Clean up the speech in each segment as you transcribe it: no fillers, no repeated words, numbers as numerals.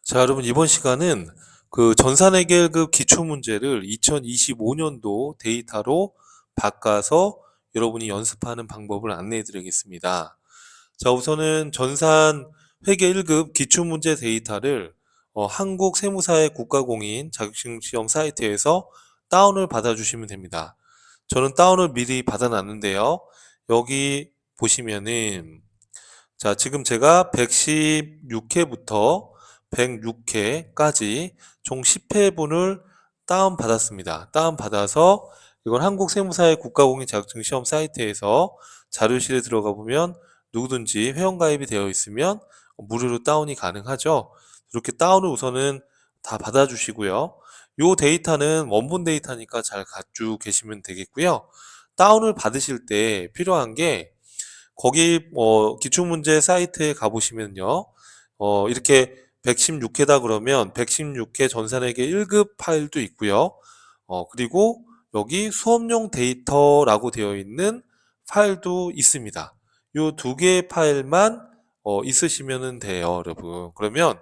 자, 여러분, 이번 시간은 그 전산해결급 기출문제를 2025년도 데이터로 바꿔서 여러분이 연습하는 방법을 안내해 드리겠습니다. 자, 우선은 전산 회계 1급 기출문제 데이터를 한국세무사의 국가공인 자격증 시험 사이트에서 다운을 받아주시면 됩니다. 저는 다운을 미리 받아놨는데요. 여기 보시면은 자, 지금 제가 116회부터 106회까지 총 10회분을 다운받았습니다. 다운받아서 이건 한국세무사의 국가공인 자격증 시험 사이트에서 자료실에 들어가 보면 누구든지 회원가입이 되어 있으면 무료로 다운이 가능하죠. 이렇게 다운을 우선은 다 받아주시고요. 요 데이터는 원본 데이터니까 잘 가지고 계시면 되겠고요. 다운을 받으실 때 필요한 게 거기 기출문제 사이트에 가보시면요. 이렇게 116회다 그러면 116회 전산회계 1급 파일도 있고요. 그리고 여기 수업용 데이터라고 되어 있는 파일도 있습니다. 이 두 개의 파일만 있으시면 돼요, 여러분. 그러면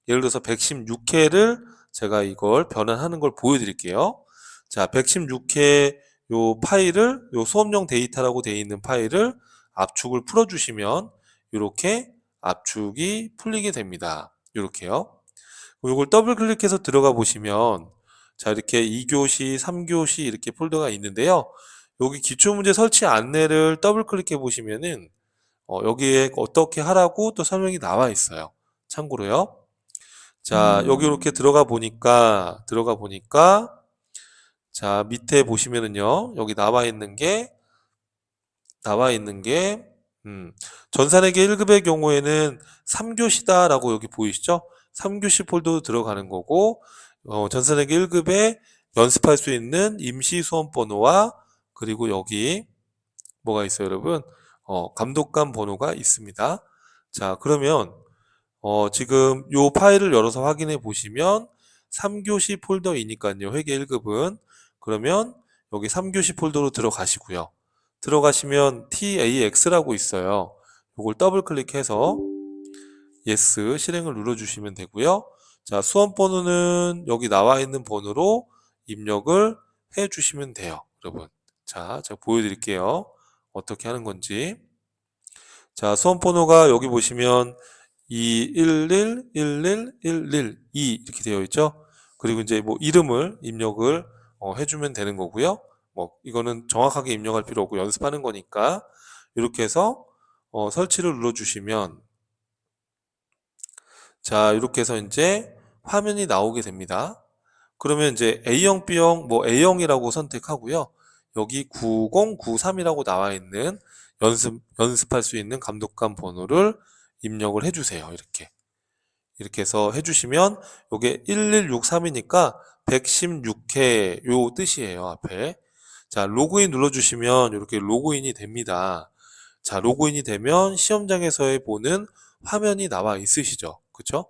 예를 들어서 116회를 제가 이걸 변환하는 걸 보여드릴게요. 자, 116회 요 파일을 요 수업용 데이터라고 되어 있는 파일을 압축을 풀어주시면 이렇게 압축이 풀리게 됩니다. 이렇게요. 이걸 더블 클릭해서 들어가 보시면 자, 이렇게 2교시, 3교시 이렇게 폴더가 있는데요. 여기 기출문제 설치 안내를 더블 클릭해 보시면은 여기에 어떻게 하라고 또 설명이 나와 있어요. 참고로요. 자, 여기 이렇게 들어가 보니까 자, 밑에 보시면은요. 여기 나와 있는 게 전산회계 1급의 경우에는 3교시다라고 여기 보이시죠? 3교시 폴더 들어가는 거고 전산회계 1급에 연습할 수 있는 임시 수험 번호와 그리고 여기 뭐가 있어요, 여러분? 감독관 번호가 있습니다. 자, 그러면 지금 요 파일을 열어서 확인해 보시면 3교시 폴더이니까요. 회계 1급은. 그러면 여기 3교시 폴더로 들어가시고요. 들어가시면 TAX라고 있어요. 요걸 더블 클릭해서 Yes 실행을 눌러주시면 되고요. 자, 수험 번호는 여기 나와 있는 번호로 입력을 해 주시면 돼요, 여러분. 자, 제가 보여드릴게요. 어떻게 하는 건지. 자, 수험 번호가 여기 보시면 2111112 이렇게 되어 있죠. 그리고 이제 뭐 이름을 입력을 해주면 되는 거고요. 뭐 이거는 정확하게 입력할 필요 없고 연습하는 거니까 이렇게 해서 설치를 눌러주시면 자, 이렇게 해서 이제 화면이 나오게 됩니다. 그러면 이제 A형, B형, 뭐 A형이라고 선택하고요. 여기 9093이라고 나와 있는 연습할 수 있는 감독관 번호를 입력을 해주세요. 이렇게 해서 해주시면 요게 1163이니까 116회 요 뜻이에요, 앞에. 자, 로그인 눌러주시면 이렇게 로그인이 됩니다. 자, 로그인이 되면 시험장에서의 보는 화면이 나와 있으시죠? 그쵸?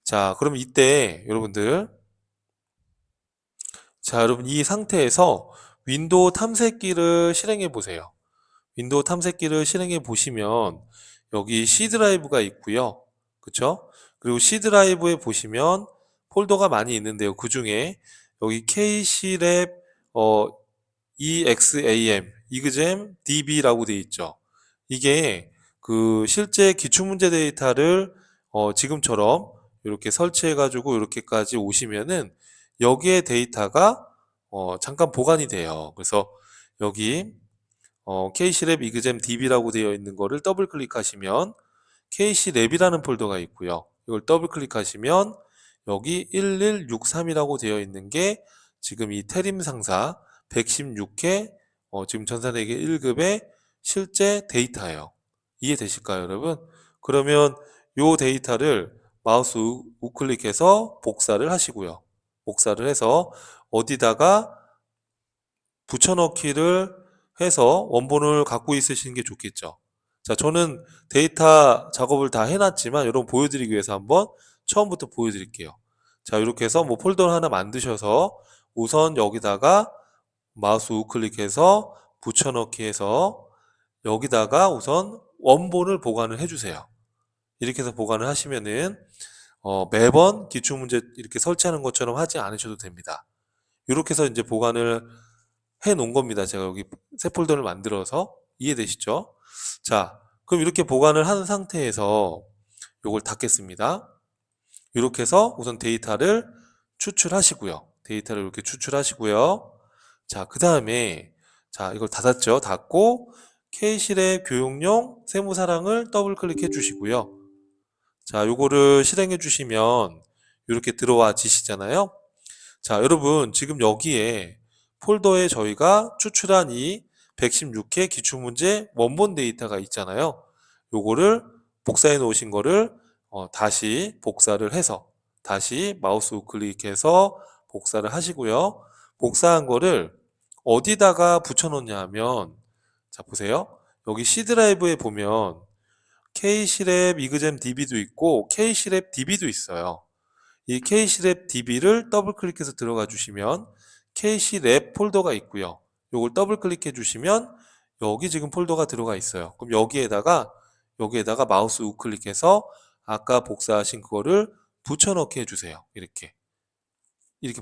자, 그럼 이때 여러분들 자, 여러분 이 상태에서 윈도우 탐색기를 실행해 보세요. 윈도우 탐색기를 실행해 보시면 여기 C 드라이브가 있고요. 그쵸? 그리고 C 드라이브에 보시면 폴더가 많이 있는데요. 그 중에 여기 KC랩 EXAM, 이그잼 DB라고 되어 있죠. 이게 그 실제 기출문제 데이터를 지금처럼 이렇게 설치해 가지고 이렇게까지 오시면은 여기에 데이터가 잠깐 보관이 돼요. 그래서 여기 KC랩 이그잼 DB라고 되어 있는 거를 더블 클릭하시면 KC랩이라는 폴더가 있고요. 이걸 더블 클릭하시면 여기 1163이라고 되어 있는 게 지금 이 태림 상사 116회 지금 전산회계 1급의 실제 데이터예요. 이해되실까요, 여러분? 그러면 이 데이터를 마우스 우클릭해서 복사를 하시고요. 복사를 해서 어디다가 붙여넣기를 해서 원본을 갖고 있으시는 게 좋겠죠. 자, 저는 데이터 작업을 다 해놨지만 여러분 보여드리기 위해서 한번 처음부터 보여드릴게요. 자, 이렇게 해서 뭐 폴더를 하나 만드셔서 우선 여기다가 마우스 우클릭해서 붙여넣기 해서 여기다가 우선 원본을 보관을 해주세요. 이렇게 해서 보관을 하시면은 매번 기출문제 이렇게 설치하는 것처럼 하지 않으셔도 됩니다. 이렇게 해서 이제 보관을 해 놓은 겁니다. 제가 여기 새 폴더를 만들어서. 이해되시죠? 자, 그럼 이렇게 보관을 한 상태에서 요걸 닫겠습니다. 이렇게 해서 우선 데이터를 추출하시고요. 데이터를 이렇게 추출하시고요. 자, 그 다음에 자, 이걸 닫았죠. 닫고 K실의 교육용 세무사랑을 더블 클릭해 주시고요. 자, 요거를 실행해 주시면 이렇게 들어와 지시잖아요. 자, 여러분 지금 여기에 폴더에 저희가 추출한 이 116회 기출문제 원본 데이터가 있잖아요. 요거를 복사해 놓으신 거를 다시 복사를 해서 다시 마우스 우클릭해서 복사를 하시고요. 복사한 거를 어디다가 붙여 놓냐 하면 자, 보세요. 여기 C 드라이브에 보면 K실앱 이그잼 DB도 있고 K실앱 DB도 있어요. 이 K실앱 DB를 더블 클릭해서 들어가 주시면 K실앱 폴더가 있고요. 요걸 더블 클릭해 주시면 여기 지금 폴더가 들어가 있어요. 그럼 여기에다가 마우스 우클릭해서 아까 복사하신 그거를 붙여넣기 해주세요. 이렇게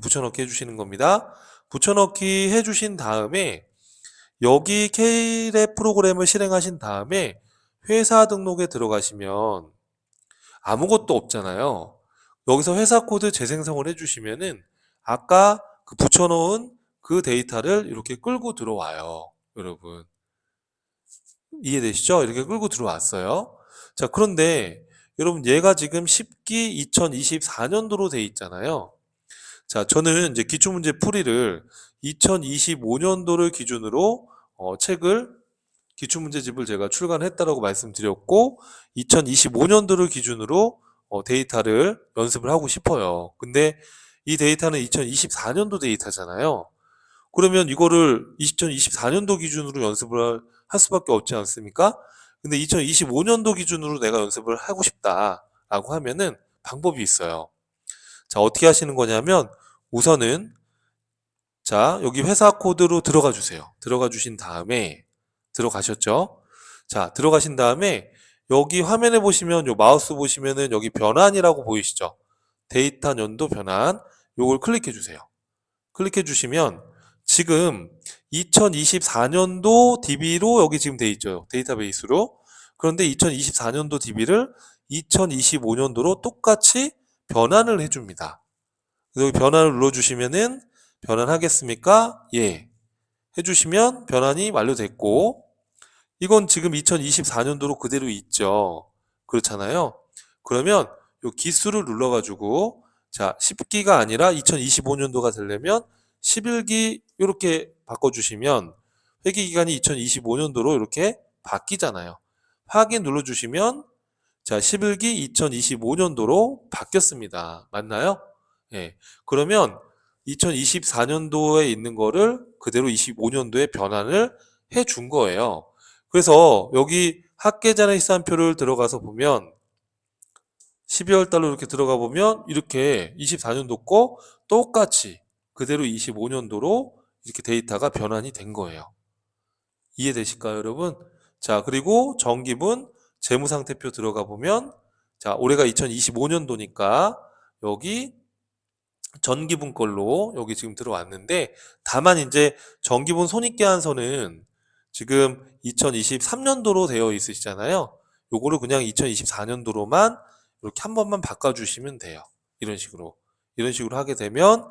붙여넣기 해주시는 겁니다. 붙여넣기 해주신 다음에 여기 K랩 프로그램을 실행하신 다음에 회사 등록에 들어가시면 아무것도 없잖아요. 여기서 회사 코드 재생성을 해주시면은 아까 그 붙여놓은 그 데이터를 이렇게 끌고 들어와요. 여러분. 이해되시죠? 이렇게 끌고 들어왔어요. 자, 그런데 여러분 얘가 지금 10기 2024년도로 돼 있잖아요. 자, 저는 이제 기출문제 풀이를 2025년도를 기준으로 책을 기출문제집을 제가 출간했다라고 말씀드렸고 2025년도를 기준으로 데이터를 연습을 하고 싶어요. 근데 이 데이터는 2024년도 데이터잖아요. 그러면 이거를 2024년도 기준으로 연습을 할 수밖에 없지 않습니까? 근데 2025년도 기준으로 내가 연습을 하고 싶다라고 하면은 방법이 있어요. 자, 어떻게 하시는 거냐면 우선은 자, 여기 회사 코드로 들어가 주세요. 들어가 주신 다음에 들어가셨죠? 자, 들어가신 다음에 여기 화면에 보시면 요 마우스 보시면은 여기 변환이라고 보이시죠? 데이터 연도 변환. 요걸 클릭해 주세요. 클릭해 주시면 지금 2024년도 DB로 여기 지금 돼 있죠. 데이터베이스로. 그런데 2024년도 DB를 2025년도로 똑같이 변환을 해줍니다. 여기 변환을 눌러주시면은 변환하겠습니까? 예. 해주시면 변환이 완료됐고 이건 지금 2024년도로 그대로 있죠. 그렇잖아요. 그러면 요 기수를 눌러가지고 자 10기가 아니라 2025년도가 되려면 11기 이렇게 바꿔주시면 회계기간이 2025년도로 이렇게 바뀌잖아요. 확인 눌러주시면 자 11기 2025년도로 바뀌었습니다. 맞나요? 예. 그러면 2024년도에 있는 거를 그대로 25년도에 변환을 해 준 거예요. 그래서 여기 학계자료 시산표를 들어가서 보면 12월 달로 이렇게 들어가 보면 이렇게 24년도 거 똑같이 그대로 25년도로 이렇게 데이터가 변환이 된 거예요. 이해되실까요, 여러분? 자, 그리고 정기분 재무상태표 들어가 보면 자, 올해가 2025년도니까 여기 전기분 걸로 여기 지금 들어왔는데 다만 이제 전기분 손익계산서는 지금 2023년도로 되어 있으시잖아요. 요거를 그냥 2024년도로만 이렇게 한 번만 바꿔주시면 돼요. 이런 식으로 하게 되면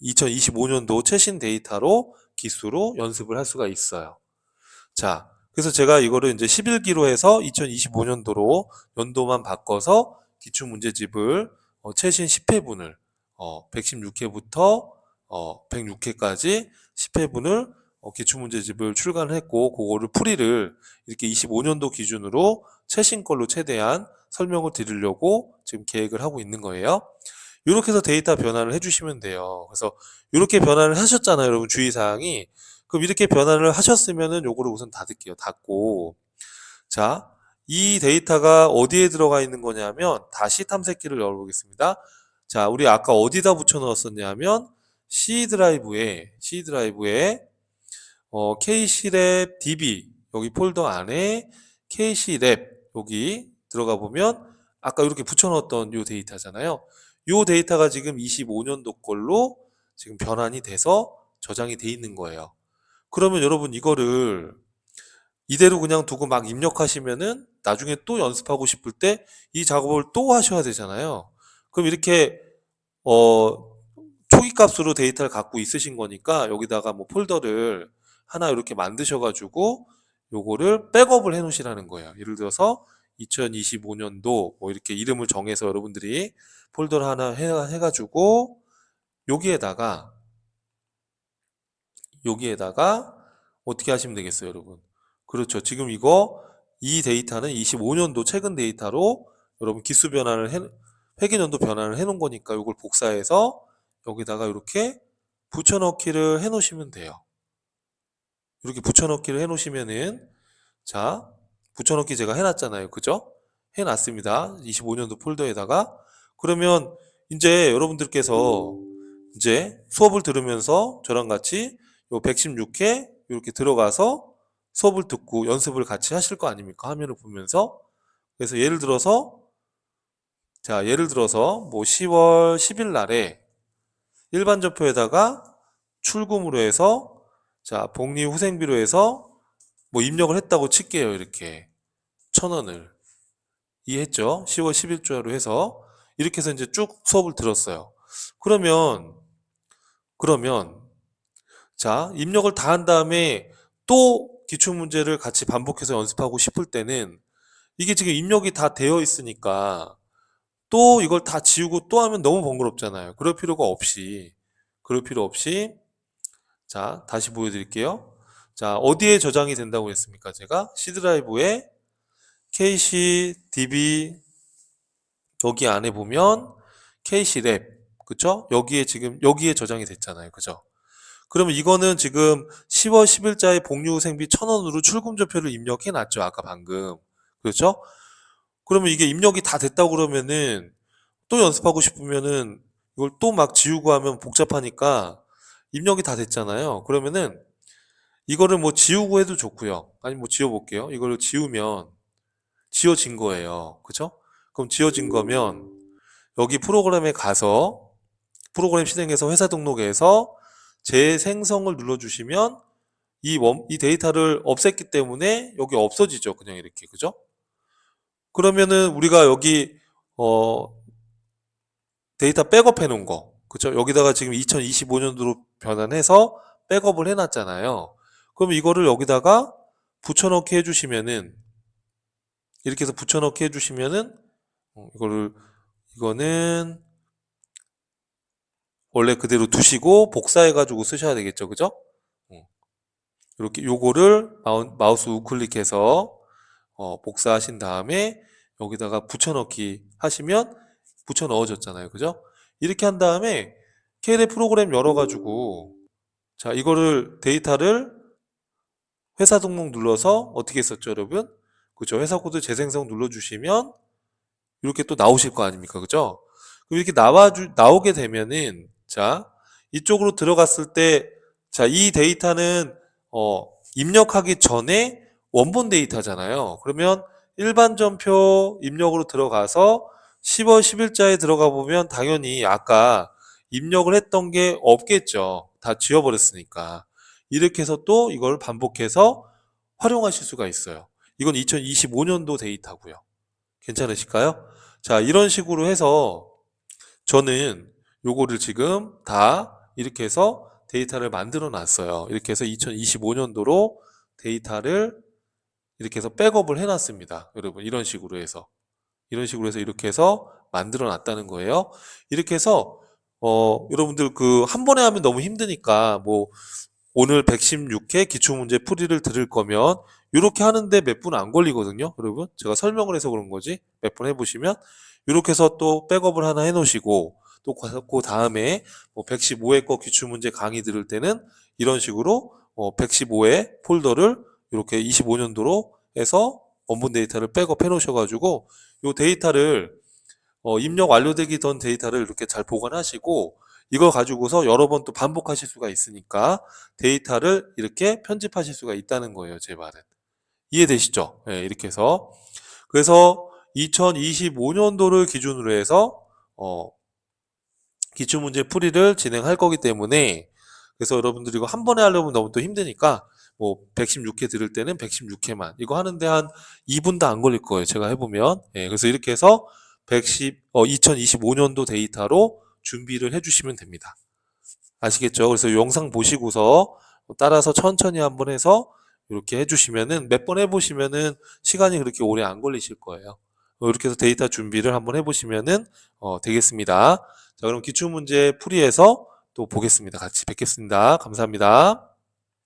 2025년도 최신 데이터로 기수로 연습을 할 수가 있어요. 자, 그래서 제가 이거를 이제 11기로 해서 2025년도로 연도만 바꿔서 기출문제집을 최신 10회분을 116회부터 106회까지 10회분을 기출문제집을 출간했고 그거를 풀이를 이렇게 25년도 기준으로 최신 걸로 최대한 설명을 드리려고 지금 계획을 하고 있는 거예요. 이렇게 해서 데이터 변환을 해주시면 돼요. 그래서 이렇게 변환을 하셨잖아요, 여러분 주의사항이. 그럼 이렇게 변환을 하셨으면은 요거를 우선 닫을게요. 닫고 자, 이 데이터가 어디에 들어가 있는 거냐면 다시 탐색기를 열어보겠습니다. 자, 우리 아까 어디다 붙여 넣었었냐면 C 드라이브에 K실앱 DB 여기 폴더 안에 K실앱 여기 들어가 보면 아까 이렇게 붙여넣었던 요 데이터잖아요. 요 데이터가 지금 25년도 걸로 지금 변환이 돼서 저장이 돼 있는 거예요. 그러면 여러분 이거를 이대로 그냥 두고 막 입력하시면은 나중에 또 연습하고 싶을 때 이 작업을 또 하셔야 되잖아요. 그럼 이렇게 초기 값으로 데이터를 갖고 있으신 거니까 여기다가 뭐 폴더를 하나 이렇게 만드셔 가지고 요거를 백업을 해 놓으시라는 거예요. 예를 들어서 2025년도 뭐 이렇게 이름을 정해서 여러분들이 폴더를 하나 해 가지고 여기에다가 여기에다가 어떻게 하시면 되겠어요, 여러분? 그렇죠. 지금 이 데이터는 25년도 최근 데이터로 여러분 기수 변환을 회계연도 변환을 해 놓은 거니까 이걸 복사해서 여기다가 이렇게 붙여넣기를 해 놓으시면 돼요. 이렇게 붙여넣기를 해 놓으시면은 자, 붙여넣기 제가 해 놨잖아요. 그죠? 해 놨습니다. 25년도 폴더에다가. 그러면 이제 여러분들께서 이제 수업을 들으면서 저랑 같이 요 116회 이렇게 들어가서 수업을 듣고 연습을 같이 하실 거 아닙니까? 화면을 보면서. 그래서 예를 들어서 뭐 10월 10일 날에 일반 전표에다가 출금으로 해서 자, 복리 후생비로 해서 뭐 입력을 했다고 칠게요. 이렇게 1,000원을. 이해했죠? 10월 10일자로 해서 이렇게 해서 이제 쭉 수업을 들었어요. 그러면 그러면 자, 입력을 다 한 다음에 또 기출문제를 같이 반복해서 연습하고 싶을 때는 이게 지금 입력이 다 되어 있으니까 또 이걸 다 지우고 또 하면 너무 번거롭잖아요. 그럴 필요 없이 자, 다시 보여드릴게요. 자, 어디에 저장이 된다고 했습니까? 제가 C 드라이브에 KC DB 여기 안에 보면 KC 랩 그쵸? 여기에 저장이 됐잖아요. 그죠? 그러면 이거는 지금 10월 10일자에 복리후생비 1,000원으로 출금조표를 입력해 놨죠. 아까 방금. 그렇죠? 그러면 이게 입력이 다 됐다고 그러면은 또 연습하고 싶으면은 이걸 또 막 지우고 하면 복잡하니까 입력이 다 됐잖아요. 그러면은 이거를 뭐 지우고 해도 좋고요. 아니 뭐 지워볼게요. 이거를 지우면 지워진 거예요. 그죠? 그럼 지워진 거면 여기 프로그램에 가서 프로그램 실행해서 회사 등록에서 재생성을 눌러주시면 이 데이터를 없앴기 때문에 여기 없어지죠. 그냥 이렇게. 그죠? 그러면은 우리가 여기 어, 데이터 백업 해 놓은 거. 그죠? 여기다가 지금 2025년도로 변환해서 백업을 해 놨잖아요. 그럼 이거를 여기다가 붙여넣기 해주시면은 이렇게 해서 붙여넣기 해주시면은 이거는 원래 그대로 두시고 복사해 가지고 쓰셔야 되겠죠. 그죠? 이렇게 요거를 마우스 우클릭해서 복사하신 다음에 여기다가 붙여넣기 하시면 붙여 넣어졌잖아요. 그죠? 이렇게 한 다음에 KDE 프로그램 열어가지고 자 이거를 데이터를 회사 등록 눌러서 어떻게 했었죠, 여러분? 그죠? 회사 코드 재생성 눌러주시면 이렇게 또 나오실 거 아닙니까? 그죠? 그럼 이렇게 나오게 되면은 자 이쪽으로 들어갔을 때 자 이 데이터는 입력하기 전에 원본 데이터잖아요. 그러면 일반 전표 입력으로 들어가서 10월 10일자에 들어가 보면 당연히 아까 입력을 했던 게 없겠죠. 다 지워버렸으니까. 이렇게 해서 또 이걸 반복해서 활용하실 수가 있어요. 이건 2025년도 데이터고요. 괜찮으실까요? 자, 이런 식으로 해서 저는 요거를 지금 다 이렇게 해서 데이터를 만들어 놨어요. 이렇게 해서 2025년도로 데이터를 이렇게 해서 백업을 해 놨습니다. 여러분, 이런 식으로 해서 이렇게 해서 만들어 놨다는 거예요. 이렇게 해서 여러분들 그 한 번에 하면 너무 힘드니까 뭐 오늘 116회 기출문제 풀이를 들을 거면 이렇게 하는데 몇 분 안 걸리거든요. 여러분 제가 설명을 해서 그런 거지 몇 번 해보시면 이렇게 해서 또 백업을 하나 해놓으시고 또 그 다음에 뭐 115회 거 기출문제 강의 들을 때는 이런 식으로 115회 폴더를 이렇게 25년도로 해서 원본 데이터를 백업해 놓으셔가지고 이 데이터를 입력 완료되기 전 데이터를 이렇게 잘 보관하시고 이걸 가지고서 여러 번 또 반복하실 수가 있으니까 데이터를 이렇게 편집하실 수가 있다는 거예요. 제 말은. 이해되시죠? 예, 이렇게 해서. 그래서 2025년도를 기준으로 해서 기출문제 풀이를 진행할 거기 때문에, 그래서 여러분들이 이거 한 번에 하려면 너무 또 힘드니까 뭐 116회 들을 때는 116회만 이거 하는데 한 2분도 안 걸릴 거예요, 제가 해보면. 예, 그래서 이렇게 해서 2025년도 데이터로 준비를 해주시면 됩니다. 아시겠죠? 그래서 영상 보시고서 따라서 천천히 한번 해서 이렇게 해주시면은, 몇 번 해보시면은 시간이 그렇게 오래 안 걸리실 거예요. 이렇게 해서 데이터 준비를 한번 해보시면은 되겠습니다. 자, 그럼 기출문제 풀이해서 또 보겠습니다. 같이 뵙겠습니다. 감사합니다.